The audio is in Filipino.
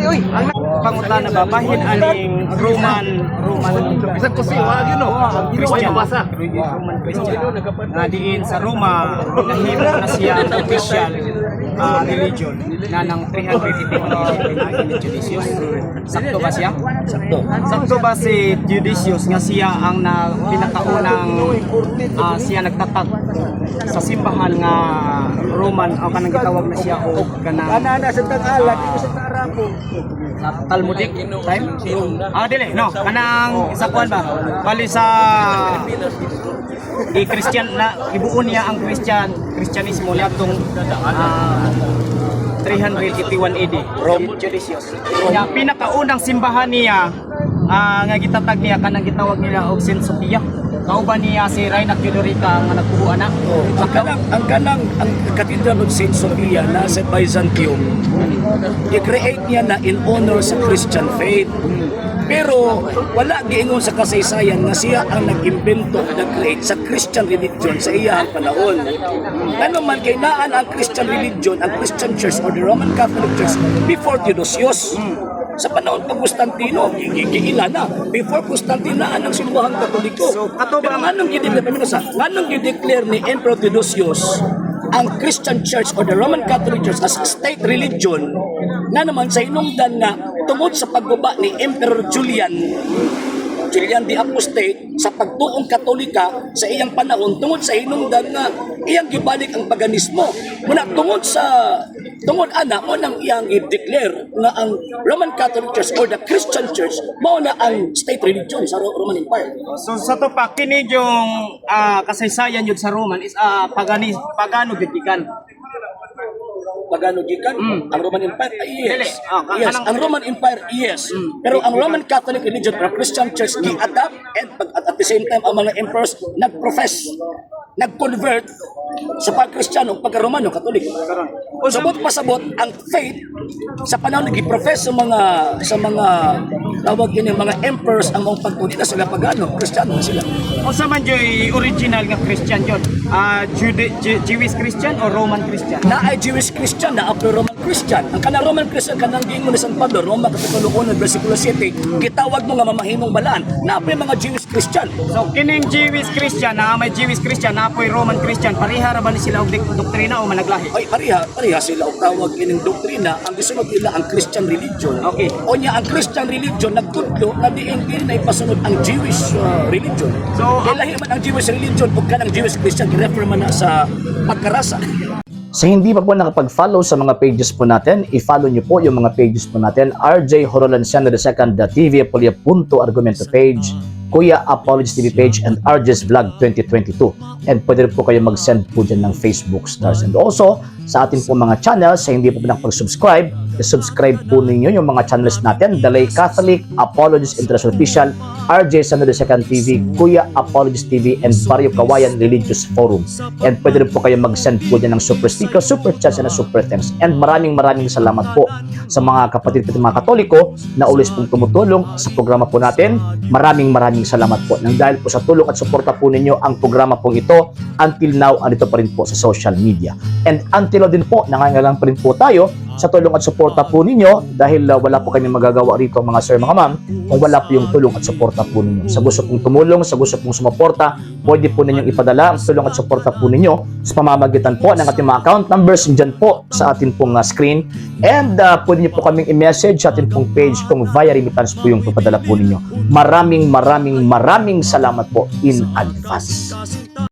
Uy, ang pangutana ba bahin aning Roman Bisag ko si wag yun, no? Christian Basa. Roman Christian nga diin sa Roma nahimo na siya ang official religion na ng 350 ni Judicius. Sakto ba siya? Sakto ba si Judicius nga siya ang pinakaunang siya nagtatag sa simbahan nga Roman o kanang gitawag na siya o kanang Kanana sa Tagalog, dito sa Tarapo. Talmudic time? Dili, no. Kanang isa kuan ba? Bali sa Christian na ibuon niya ang Christianismo niya tong 381 AD. Judicius. Nga pinakaunang simbahan niya nga gitatag niya kanang gitawag nila og Saint Sophia. Kauban niya si Reinhard Theodorica nga nagbuo na. Ang Cathedral of Saint Sophia na sa Byzantium, i-create niya na in honor sa Christian faith. Pero wala giingon sa kasaysayan na siya ang nag-imbento, nag-create sa Christian religion sa iyang panahon. Ano man kay naan ang Christian religion, ang Christian Church or the Roman Catholic Church before Theodosius. Sa panahon pa Constantino, gigila na. Before Constantino, ang sinuwahang Katoliko. Pero anong i-declare ni Emperor Theodosius ang Christian Church or the Roman Catholic Church as state religion na naman sa hinungdan nga tungod sa pagbaba ni Emperor Julian the Apostate sa pagtuong Katolika sa iyang panahon tungod sa hinungdan nga iyang gibalik ang paganismo. Muna tungod ana mo nang iyang i-declare nga ang Roman Catholic Church or the Christian Church mao na ang state religion sa Roman Empire. So sa to pa kini yung kasaysayan yun sa Roman is pagano gigikan. Pagano gikan? Ang Roman Empire, yes. Dili. Yes, ang Roman Empire, yes. Pero ang Roman Catholic religion or Christian Church gi-adapt and at the same time ang mga emperors nag-profess, nag-convert sa pag-Kristiyano o pagka-Romano, Katoliko. Sabot pasabot ang faith sa panahon nag-profess sa mga tawag ini mga emperors ang mga pagtuloy na sila pagano, Kristiyano na sila. O sa man joy original nga Christian yun? Jewish Christian o Roman Christian? Na ay Jewish Christian, na after Roman Christian. Ang kanang Roman Christian, kanang giingon ni San Pablo, Roma Kapitulo 1, versikulo 7, gitawag mo nga mamahimong balaan, na apoy mga Jewish Christian. So kining Jewish Christian, na may Jewish Christian, na apoy Roman Christian, pareha ra ba ni sila og doktrina o managlahi? Ay, pareha sila og tawag ining doktrina, ang gisunod nila ang Christian religion. Okay. O niya, ang Christian religion, nagtudlo na diin na ipasunod ang Jewish religion. So, lahi man ang Jewish religion, o kanang Jewish Christian, girefer man na sa pagkarasa. Sa hindi pa po nakapag-follow sa mga pages po natin, i-follow nyo po yung mga pages po natin, RJ Horolanciano II, TV Apolia Punto Argumento page, Kuya Apologies TV page, and RJ's Vlog 2022. And pwede rin po kayo mag-send po dyan ng Facebook stars. And also, sa ating po mga channels, sa hindi po nakapag-subscribe, i-subscribe po ninyo yung mga channels natin, The Lay Catholic, Apologies International Official, RJ Sano II TV, Kuya Apologies TV, and Barrio Kawayan Religious Forum. And pwede rin po kayo mag-send po dyan ng super sticker, super chats, and super thanks. And maraming salamat po sa mga kapatid at mga Katoliko na ulis pong tumutulong sa programa po natin. Maraming salamat po. Nang dahil po sa tulong at suporta po ninyo, ang programa pong ito, until now, andito pa rin po sa social media. And until now din po, nangangailangan pa rin po tayo sa tulong at suporta po ninyo dahil wala po kami magagawa rito mga sir, mga ma'am, kung wala po yung tulong at suporta po ninyo. Sa gusto pong tumulong, sa gusto pong sumuporta, pwede po ninyong ipadala ang tulong at suporta po ninyo sa pamamagitan po ng ating mga account numbers dyan po sa ating pong screen. And pwede nyo po kaming i-message sa ating pong page kung via remittance po yung papadala po ninyo. Maraming salamat po in advance.